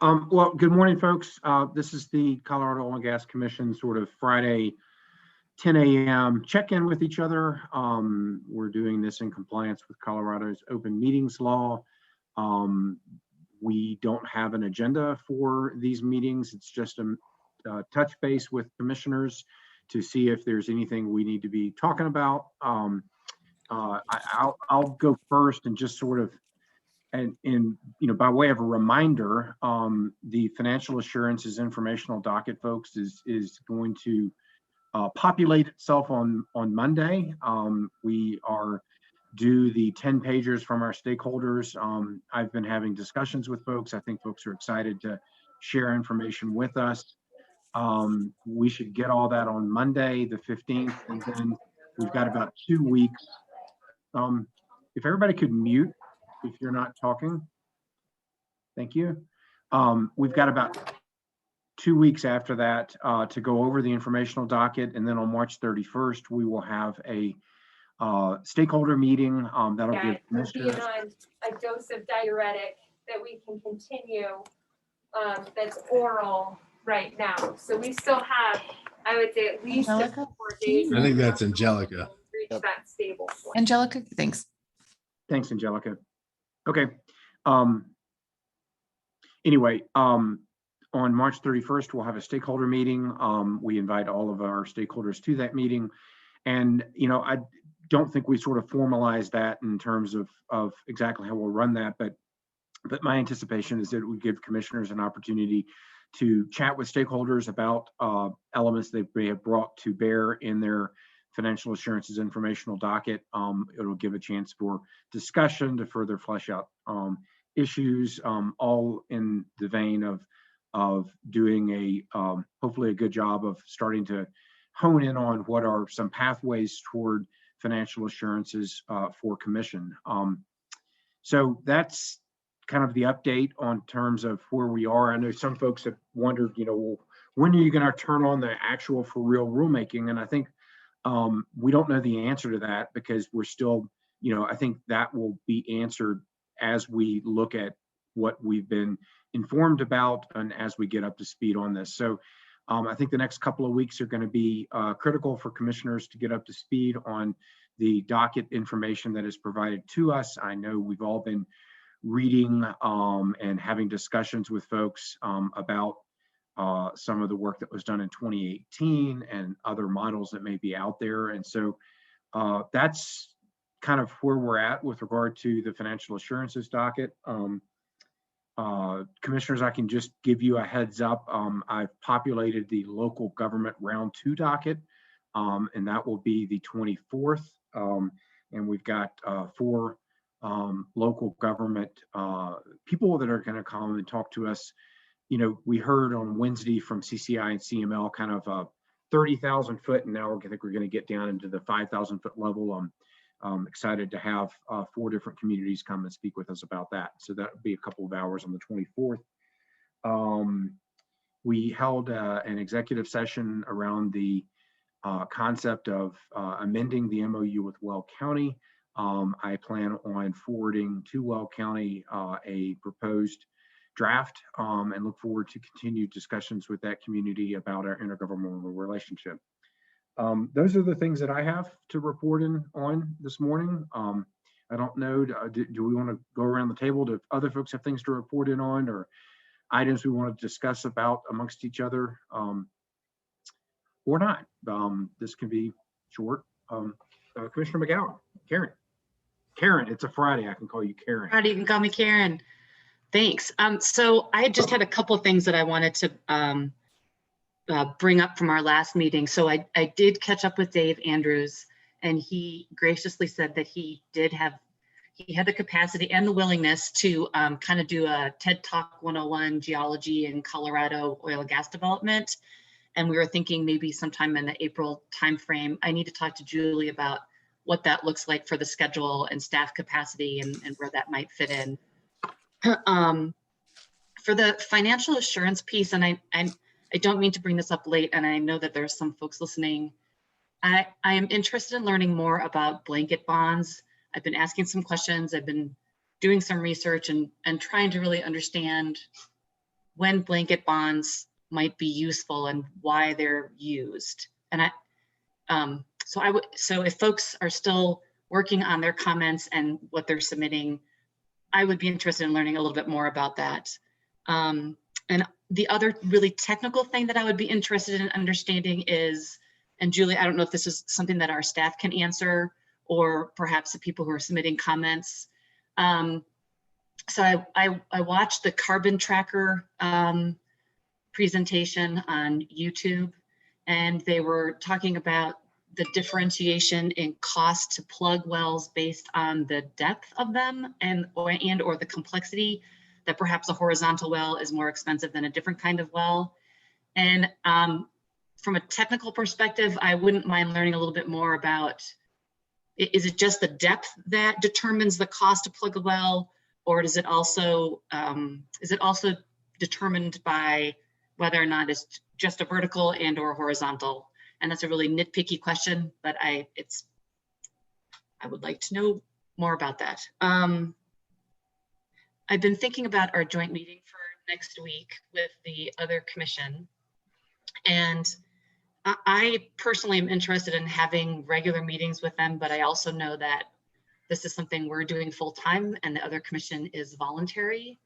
Well, good morning, folks. This is the Colorado Oil and Gas Commission sort of Friday, 10 a.m. check-in with each other. We're doing this in compliance with Colorado's open meetings law. We don't have an agenda for these meetings. It's just a touch base with commissioners to see if there's anything we need to be talking about. I'll go first and just sort of, and by way of a reminder, the financial assurances informational docket, folks, is going to populate itself on Monday. We are due the 10 pagers from our stakeholders. I've been having discussions with folks. I think folks are excited to share information with us. We should get all that on Monday, the 15th, and then we've got about 2 weeks. If everybody could mute if you're not talking. Thank you. We've got about 2 weeks after that to go over the informational docket, and then on March 31st, we will have a stakeholder meeting that'll give commissioners on a dose of diuretic that we can continue that's oral right now. So we still have, I would say, at least 4 days. I think that's Angelica. Reach that stable point. Angelica, thanks. Thanks, Angelica. Okay. Anyway, on March 31st, we'll have a stakeholder meeting. We invite all of our stakeholders to that meeting. And, I don't think we sort of formalize that in terms of exactly how we'll run that, but my anticipation is that it would give commissioners an opportunity to chat with stakeholders about elements they may have brought to bear in their financial assurances informational docket. It'll give a chance for discussion to further flesh out issues, all in the vein of doing a hopefully a good job of starting to hone in on what are some pathways toward financial assurances for commission. So that's kind of the update on terms of where we are. I know some folks have wondered, well, when are you going to turn on the actual for real rulemaking? And I think we don't know the answer to that because we're still, I think that will be answered as we look at what we've been informed about and as we get up to speed on this. So I think the next couple of weeks are going to be critical for commissioners to get up to speed on the docket information that is provided to us. I know we've all been reading and having discussions with folks about some of the work that was done in 2018 and other models that may be out there. And so that's kind of where we're at with regard to the financial assurances docket. Commissioners, I can just give you a heads up. I've populated the local government round 2 docket, and that will be the 24th. And we've got 4 local government people that are going to come and talk to us. We heard on Wednesday from CCI and CML kind of 30,000 foot, and now I think we're going to get down into the 5,000 foot level. I'm excited to have 4 different communities come and speak with us about that. So that would be a couple of hours on the 24th. We held an executive session around the concept of amending the MOU with Weld County. I plan on forwarding to Weld County a proposed draft and look forward to continued discussions with that community about our intergovernmental relationship. Those are the things that I have to report on this morning. I don't know, do we want to go around the table? Do other folks have things to report in on or items we want to discuss about amongst each other or not? This can be short. Commissioner McGowan, Karen, it's a Friday. I can call you Karen. Friday, you can call me Karen. Thanks. So I just had a couple of things that I wanted to bring up from our last meeting. So I did catch up with Dave Andrews, and he graciously said that he had the capacity and the willingness to kind of do a TED Talk 101 geology in Colorado oil and gas development. And we were thinking maybe sometime in the April timeframe. I need to talk to Julie about what that looks like for the schedule and staff capacity and where that might fit in. For the financial assurance piece, and I don't mean to bring this up late, and I know that there's some folks listening. I am interested in learning more about blanket bonds. I've been asking some questions. I've been doing some research and trying to really understand when blanket bonds might be useful and why they're used. And so if folks are still working on their comments and what they're submitting, I would be interested in learning a little bit more about that. And the other really technical thing that I would be interested in understanding is, and Julie, I don't know if this is something that our staff can answer, or perhaps the people who are submitting comments. So I watched the carbon tracker presentation on YouTube, and they were talking about the differentiation in cost to plug wells based on the depth of them and or the complexity, that perhaps a horizontal well is more expensive than a different kind of well. And from a technical perspective, I wouldn't mind learning a little bit more about, is it just the depth that determines the cost to plug a well, or is it also determined by whether or not it's just a vertical and or horizontal? And that's a really nitpicky question, but I would like to know more about that. I've been thinking about our joint meeting for next week with the other commission. And I personally am interested in having regular meetings with them, but I also know that this is something we're doing full time and the other commission is voluntary.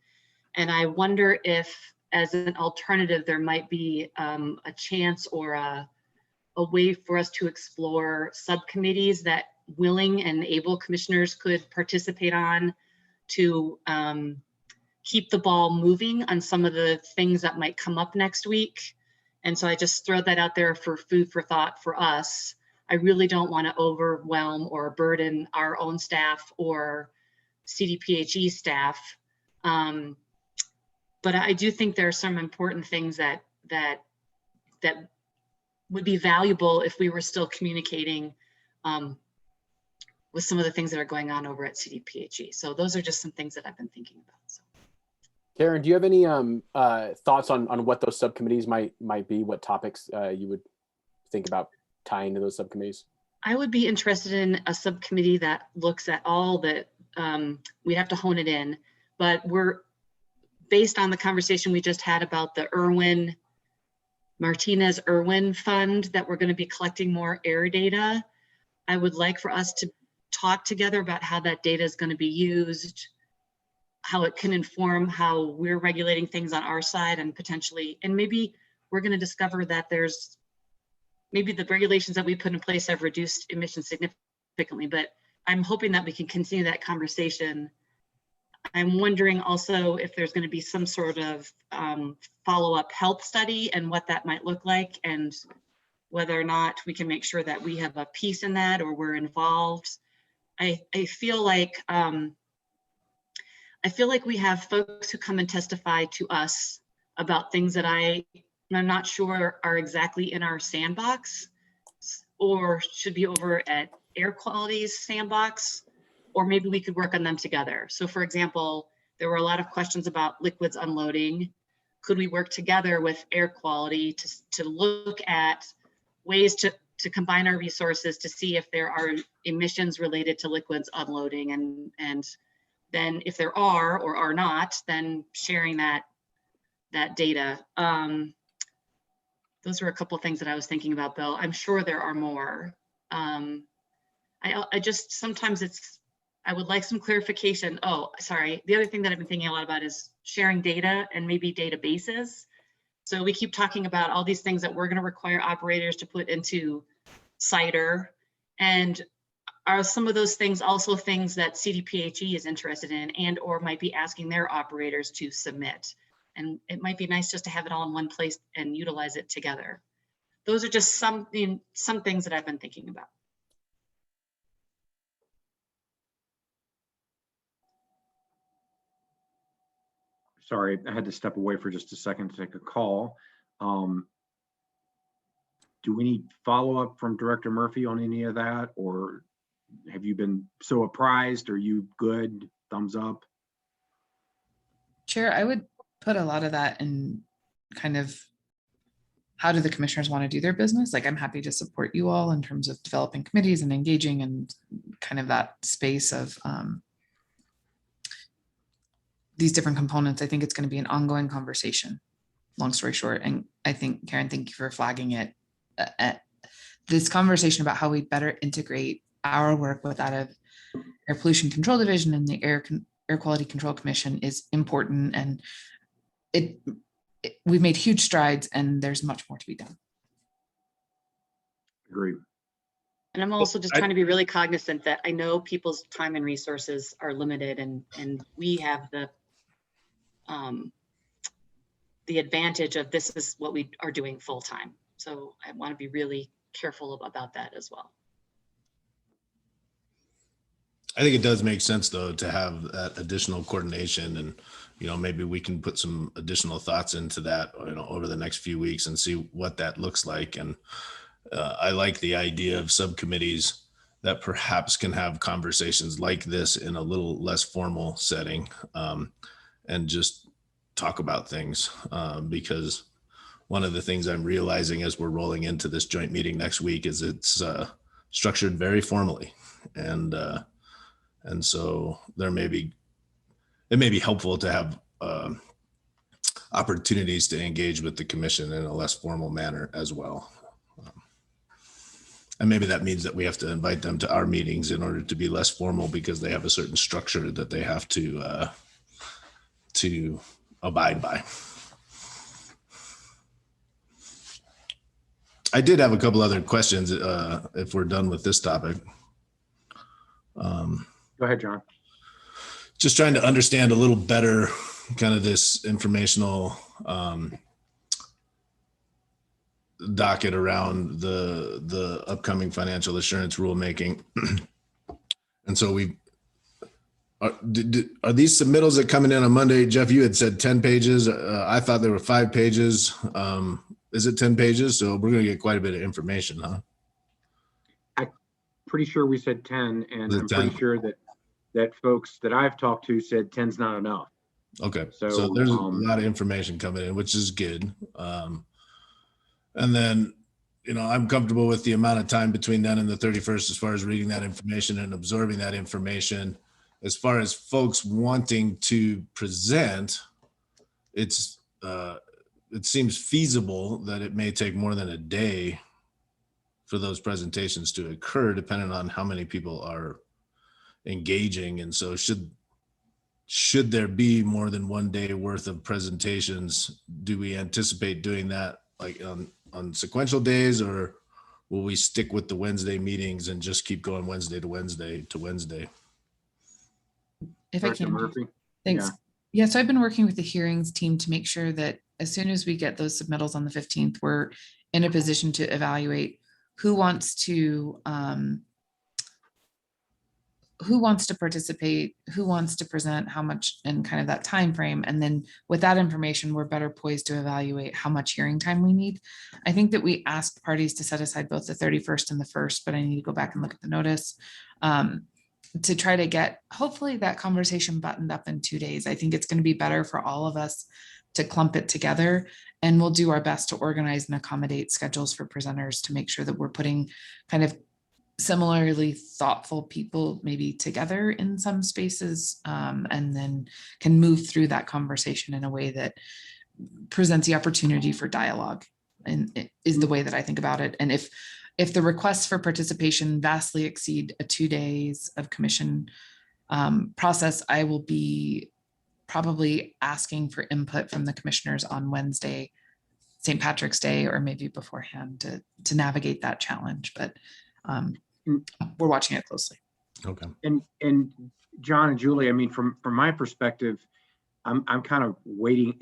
And I wonder if, as an alternative, there might be a chance or a way for us to explore subcommittees that willing and able commissioners could participate on, to keep the ball moving on some of the things that might come up next week. And so I just throw that out there for food for thought for us. I really don't want to overwhelm or burden our own staff or CDPHE staff. But I do think there are some important things that would be valuable if we were still communicating with some of the things that are going on over at CDPHE. So those are just some things that I've been thinking about. So. Karen, do you have any thoughts on what those subcommittees might be? What topics you would think about tying to those subcommittees? I would be interested in a subcommittee that looks at all that, we have to hone it in, but we're based on the conversation we just had about the Martinez-Irwin Fund, that we're going to be collecting more air data. I would like for us to talk together about how that data is going to be used, how it can inform how we're regulating things on our side, and potentially, and maybe we're going to discover that there's, maybe the regulations that we put in place have reduced emissions significantly, but I'm hoping that we can continue that conversation. I'm wondering also if there's going to be some sort of follow-up health study and what that might look like, and whether or not we can make sure that we have a piece in that or we're involved. I feel like we have folks who come and testify to us about things that I'm not sure are exactly in our sandbox or should be over at air quality's sandbox, or maybe we could work on them together. So for example, there were a lot of questions about liquids unloading. Could we work together with air quality to look at ways to combine our resources to see if there are emissions related to liquids unloading, and then if there are or are not, then sharing that data. Those are a couple of things that I was thinking about, Bill. I'm sure there are more. I just, sometimes I would like some clarification. Oh, sorry. The other thing that I've been thinking a lot about is sharing data and maybe databases. So we keep talking about all these things that we're going to require operators to put into CIDR. And are some of those things also things that CDPHE is interested in and or might be asking their operators to submit? And it might be nice just to have it all in one place and utilize it together. Those are just some things that I've been thinking about. Sorry, I had to step away for just a second to take a call. Do we need follow-up from Director Murphy on any of that, or have you been so apprised? Are you good? Thumbs up? Chair, I would put a lot of that in kind of how do the commissioners want to do their business? Like, I'm happy to support you all in terms of developing committees and engaging and kind of that space of these different components, I think it's going to be an ongoing conversation, long story short. And I think, Karen, thank you for flagging it. This conversation about how we better integrate our work with that of Air Pollution Control Division and the Air Quality Control Commission is important. And we've made huge strides and there's much more to be done. Agreed. And I'm also just trying to be really cognizant that I know people's time and resources are limited, and we have the advantage of this is what we are doing full time. So I want to be really careful about that as well. I think it does make sense though to have that additional coordination, and maybe we can put some additional thoughts into that over the next few weeks and see what that looks like. And I like the idea of subcommittees that perhaps can have conversations like this in a little less formal setting, and just talk about things, because one of the things I'm realizing as we're rolling into this joint meeting next week is it's structured very formally, and so it may be helpful to have opportunities to engage with the commission in a less formal manner as well. And maybe that means that we have to invite them to our meetings in order to be less formal, because they have a certain structure that they have to abide by. I did have a couple other questions if we're done with this topic. Go ahead, John. Just trying to understand a little better kind of this informational docket around the upcoming financial assurance rulemaking. And so are these submittals that coming in on Monday? Jeff, you had said 10 pages. I thought there were 5 pages. Is it 10 pages? So we're going to get quite a bit of information, huh? I'm pretty sure we said 10, and The I'm 10. pretty sure that folks that I've talked to said 10's not enough. Okay. So, So there's a lot of information coming in, which is good. And then, I'm comfortable with the amount of time between then and the 31st as far as reading that information and absorbing that information. As far as folks wanting to present, it seems feasible that it may take more than a day for those presentations to occur, depending on how many people are engaging. And so should there be more than one day worth of presentations, do we anticipate doing that like on sequential days, or will we stick with the Wednesday meetings and just keep going Wednesday to Wednesday to Wednesday? If Dr. I can, Murphy? thanks. Yeah, so I've been working with the hearings team to make sure that as soon as we get those submittals on the 15th, we're in a position to evaluate who wants to participate, who wants to present, how much, and kind of that time frame. And then with that information, we're better poised to evaluate how much hearing time we need. I think that we asked parties to set aside both the 31st and the 1st, but I need to go back and look at the notice to try to get hopefully that conversation buttoned up in 2 days. I think it's going to be better for all of us to clump it together, and we'll do our best to organize and accommodate schedules for presenters to make sure that we're putting kind of similarly thoughtful people maybe together in some spaces, and then can move through that conversation in a way that presents the opportunity for dialogue, and it is the way that I think about it. And if the requests for participation vastly exceed a 2 days of commission process, I will be probably asking for input from the commissioners on Wednesday, St. Patrick's Day, or maybe beforehand to navigate that challenge. But we're watching it closely. Okay. And John and Julie, I mean, from my perspective, I'm kind of waiting,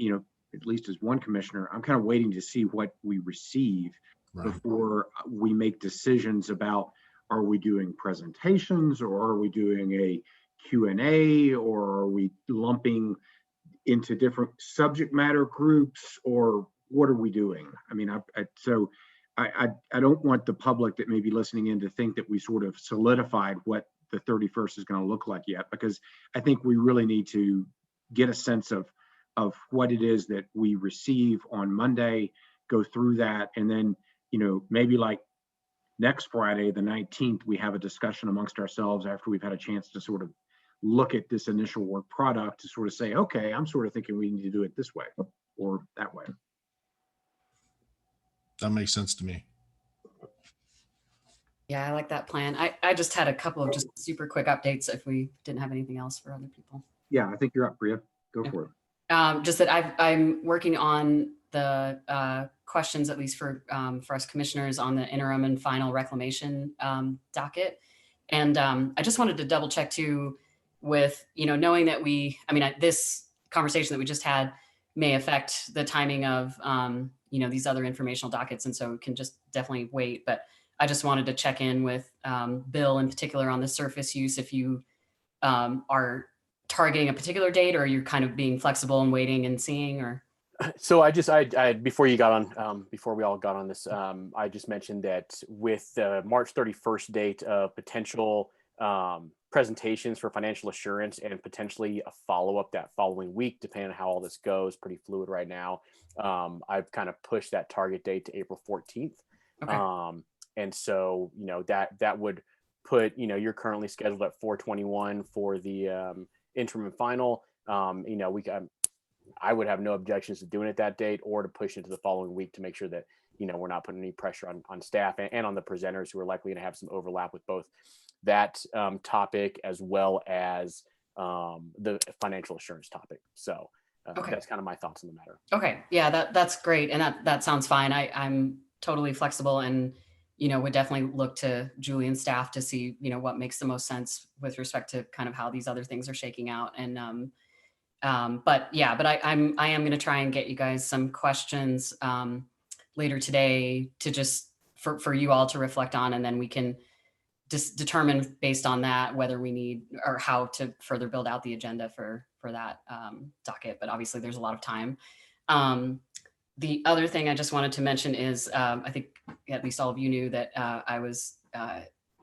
at least as one commissioner, I'm kind of waiting to see what we receive before we make decisions about, are we doing presentations, or are we doing a Q&A, or are we lumping into different subject matter groups, or what are we doing? I mean, I don't want the public that may be listening in to think that we sort of solidified what the 31st is going to look like yet, because I think we really need to get a sense of what it is that we receive on Monday, go through that, and then, maybe like next Friday, the 19th, we have a discussion amongst ourselves after we've had a chance to sort of look at this initial work product to sort of say, okay, I'm sort of thinking we need to do it this way or that way. That makes sense to me. Yeah, I like that plan. I just had a couple of just super quick updates if we didn't have anything else for other people. Yeah, I think you're up, Bria. Go for it. Just that I'm working on the questions, at least for us commissioners, on the interim and final reclamation docket. And I just wanted to double check too with, knowing that this conversation that we just had may affect the timing of, these other informational dockets. And so it can just definitely wait. But I just wanted to check in with Bill in particular on the surface use, if you are targeting a particular date, or you're kind of being flexible and waiting and seeing, or? So I before you got on, before we all got on this, I just mentioned that with the March 31st date of potential presentations for financial assurance and potentially a follow-up that following week, depending on how all this goes, pretty fluid right now. I've kind of pushed that target date to April 14th. Okay. And so, that would put, you're currently scheduled at 4/21 for the interim and final. I would have no objections to doing it that date, or to push it to the following week to make sure that, we're not putting any pressure on staff and on the presenters, who are likely going to have some overlap with both that topic as well as the financial assurance topic. So Okay. That's kind of my thoughts on the matter. Okay. Yeah, that's great. And that sounds fine. I'm totally flexible, and, would definitely look to Julie and staff to see, what makes the most sense with respect to kind of how these other things are shaking out. And, but I am going to try and get you guys some questions later today to just for you all to reflect on, and then we can just determine based on that whether we need or how to further build out the agenda for that docket. But obviously there's a lot of time. The other thing I just wanted to mention is I think at least all of you knew that I was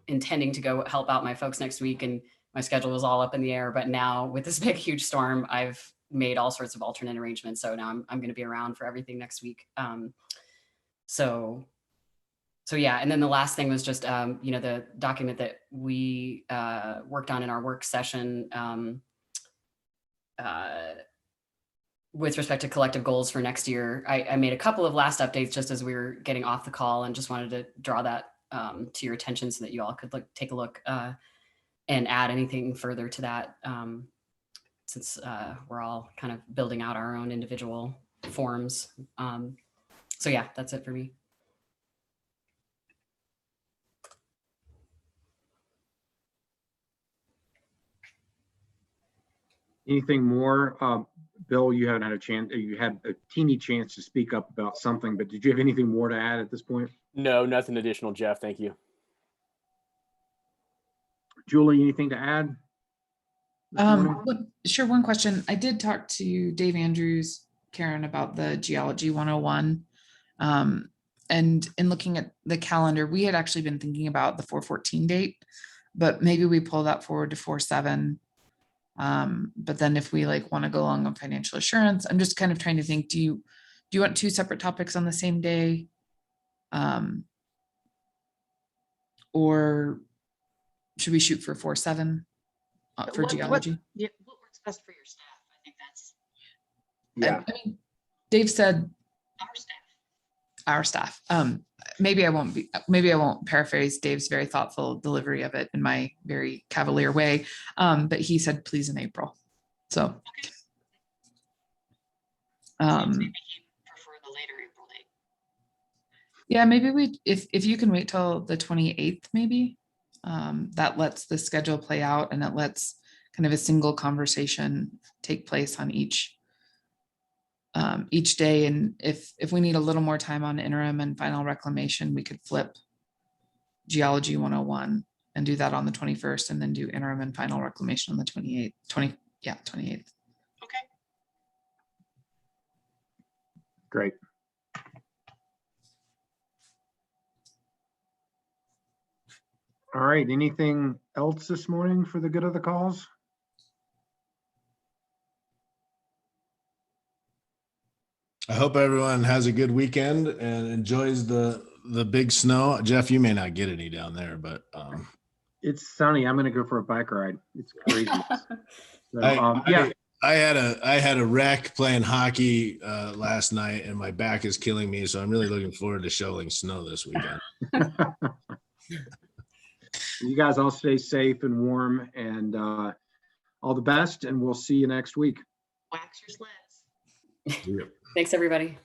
intending to go help out my folks next week, and my schedule was all up in the air. But now with this big, huge storm, I've made all sorts of alternate arrangements. So now I'm going to be around for everything next week. So yeah. And then the last thing was just, the document that we worked on in our work session with respect to collective goals for next year. I made a couple of last updates just as we were getting off the call, and just wanted to draw that to your attention so that you all could take a look and add anything further to that, since we're all kind of building out our own individual forms. So yeah, that's it for me. Anything more? Bill, you haven't had a chance, you had a teeny chance to speak up about something, but did you have anything more to add at this point? No, nothing additional, Jeff. Thank you. Julie, anything to add? Sure. One question. I did talk to Dave Andrews, Karen, about the Geology 101. And in looking at the calendar, we had actually been thinking about the 4/14 date, but maybe we pull that forward to 4/7. But then if we want to go along on financial assurance, I'm just kind of trying to think, do you want two separate topics on the same day? Or should we shoot for 4/7 for geology? What works best for your staff? I think that's Yeah. I mean, Dave said our staff. our staff. Maybe I won't paraphrase Dave's very thoughtful delivery of it in my very cavalier way. But he said, please in April. So, Maybe he'd prefer the later April date. yeah, maybe if you can wait till the 28th, maybe that lets the schedule play out, and it lets kind of a single conversation take place on each day. And if we need a little more time on interim and final reclamation, we could flip Geology 101 and do that on the 21st, and then do interim and final reclamation on the 28th. 28th. Okay. Great. All right, anything else this morning for the good of the cause? I hope everyone has a good weekend and enjoys the big snow. Jeff, you may not get any down there, but It's sunny. I'm gonna go for a bike ride. It's crazy. So, I, yeah, I had a wreck playing hockey last night, and my back is killing me. So I'm really looking forward to shoveling snow this weekend. you guys all stay safe and warm, and all the best, and we'll see you next week. Wax your sleds. Thanks, everybody.